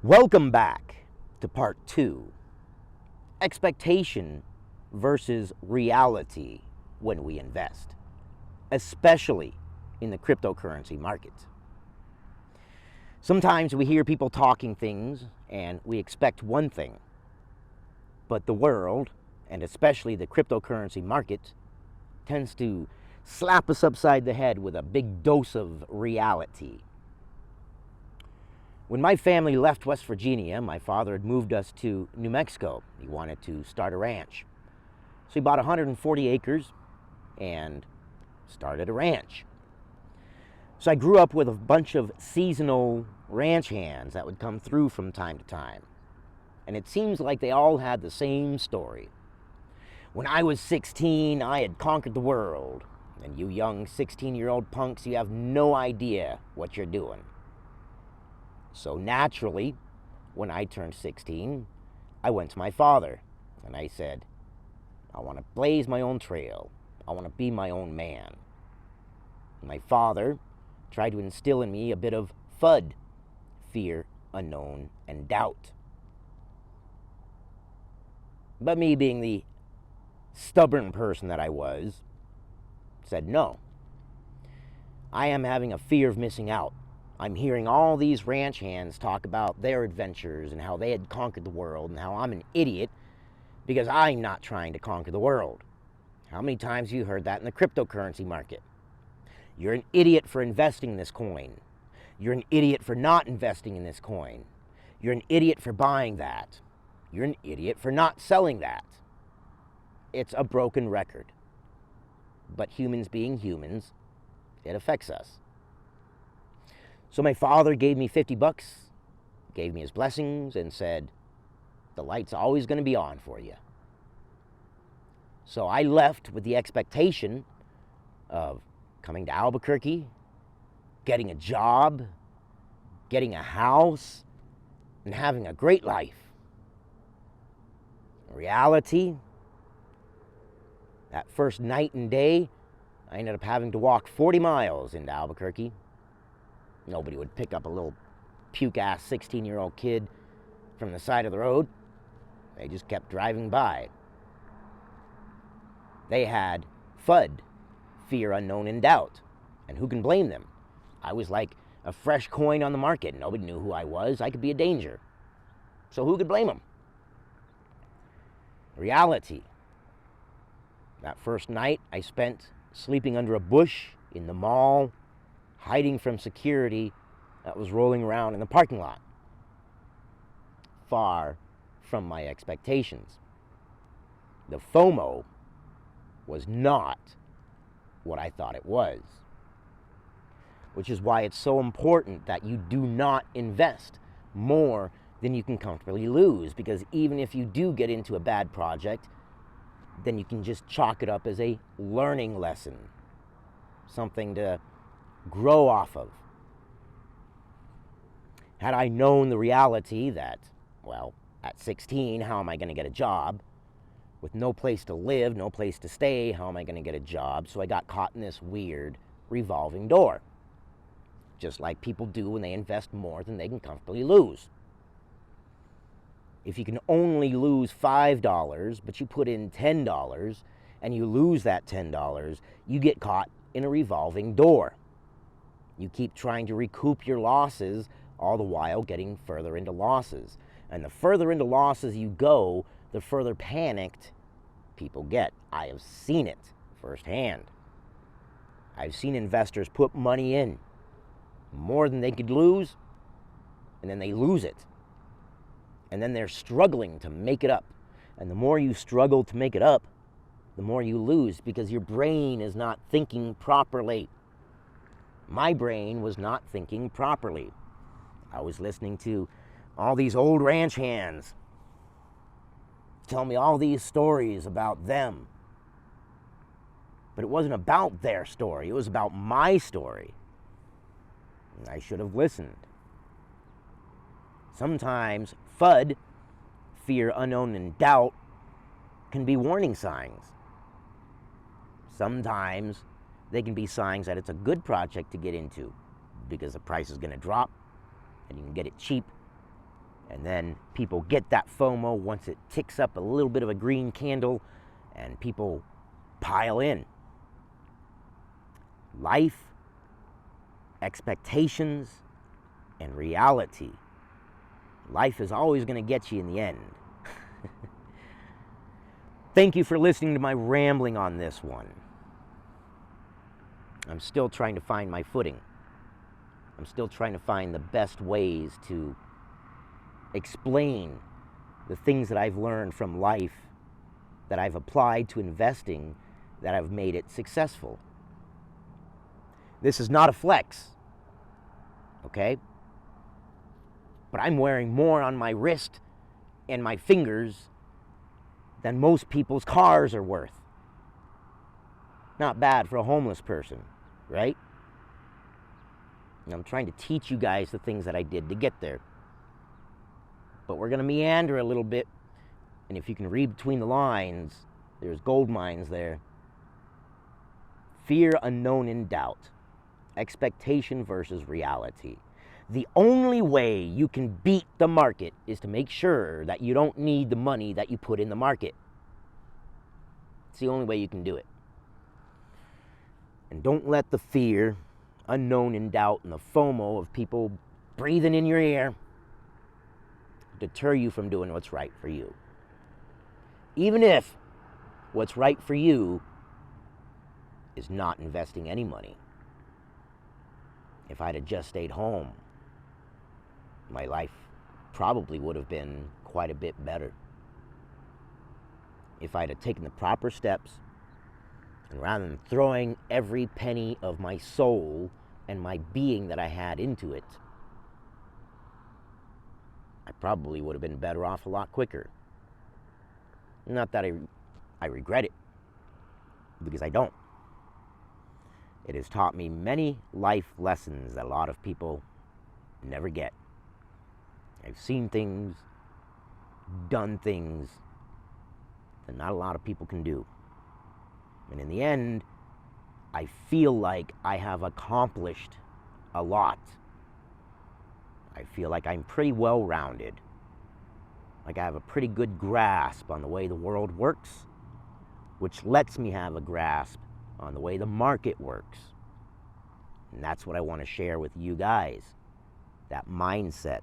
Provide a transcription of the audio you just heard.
Welcome back to part 2, expectation versus reality when we invest, especially in the cryptocurrency market. Sometimes we hear people talking things and we expect one thing, but the world, and especially the cryptocurrency market, tends to slap us upside the head with a big dose of reality. When my family left West Virginia, my father had moved us to New Mexico. He wanted to start a ranch. So he bought 140 acres and started a ranch. So I grew up with a bunch of seasonal ranch hands that would come through from time to time. And it seems like they all had the same story. When I was 16, I had conquered the world. And you young 16-year-old punks, you have no idea what you're doing. So naturally, when I turned 16, I went to my father and I said, I want to blaze my own trail. I want to be my own man. My father tried to instill in me a bit of FUD, fear, unknown, and doubt. But me, being the stubborn person that I was, said no. I am having a fear of missing out. I'm hearing all these ranch hands talk about their adventures and how they had conquered the world and how I'm an idiot because I'm not trying to conquer the world. How many times have you heard that in the cryptocurrency market? You're an idiot for investing in this coin. You're an idiot for not investing in this coin. You're an idiot for buying that. You're an idiot for not selling that. It's a broken record. But humans being humans, it affects us. So my father gave me 50 bucks, gave me his blessings, and said, the light's always going to be on for you. So I left with the expectation of coming to Albuquerque, getting a job, getting a house, and having a great life. In reality, that first night and day, I ended up having to walk 40 miles into Albuquerque. Nobody would pick up a little puke-ass 16-year-old kid from the side of the road. They just kept driving by. They had FUD, fear, unknown, and doubt. And who can blame them? I was like a fresh coin on the market. Nobody knew who I was. I could be a danger. So who could blame them? Reality. That first night I spent sleeping under a bush in the mall, hiding from security that was rolling around in the parking lot. Far from my expectations. The FOMO was not what I thought it was. Which is why it's so important that you do not invest more than you can comfortably lose. Because even if you do get into a bad project, then you can just chalk it up as a learning lesson. Something to grow off of. Had I known the reality that, well, at 16, how am I going to get a job? With no place to live, no place to stay, how am I going to get a job? So I got caught in this weird revolving door. Just like people do when they invest more than they can comfortably lose. If you can only lose $5, but you put in $10, and you lose that $10, you get caught in a revolving door. You keep trying to recoup your losses, all the while getting further into losses. And the further into losses you go, the further panicked people get. I have seen it firsthand. I've seen investors put money in more than they could lose, and then they lose it. And then they're struggling to make it up. And the more you struggle to make it up, the more you lose because your brain is not thinking properly. My brain was not thinking properly. I was listening to all these old ranch hands tell me all these stories about them. But it wasn't about their story. It was about my story. And I should have listened. Sometimes FUD, fear, unknown, and doubt, can be warning signs. Sometimes they can be signs that it's a good project to get into because the price is going to drop and you can get it cheap. And then people get that FOMO once it ticks up a little bit of a green candle, and people pile in. Life, expectations, and reality. Life is always going to get you in the end. Thank you for listening to my rambling on this one. I'm still trying to find my footing. I'm still trying to find the best ways to explain the things that I've learned from life, that I've applied to investing, that have made it successful. This is not a flex, okay? But I'm wearing more on my wrist and my fingers than most people's cars are worth. Not bad for a homeless person, right? And I'm trying to teach you guys the things that I did to get there. But we're going to meander a little bit. And if you can read between the lines, there's gold mines there. Fear, unknown, and doubt. Expectation versus reality. The only way you can beat the market is to make sure that you don't need the money that you put in the market. It's the only way you can do it. And don't let the fear, unknown, and doubt, and the FOMO of people breathing in your ear deter you from doing what's right for you. Even if what's right for you is not investing any money. If I'd have just stayed home, my life probably would have been quite a bit better. If I'd have taken the proper steps, and rather than throwing every penny of my soul and my being that I had into it, I probably would have been better off a lot quicker. Not that I regret it, because I don't. It has taught me many life lessons that a lot of people never get. I've seen things, done things that not a lot of people can do. And in the end, I feel like I have accomplished a lot. I feel like I'm pretty well-rounded. Like I have a pretty good grasp on the way the world works, which lets me have a grasp on the way the market works. And that's what I want to share with you guys, that mindset.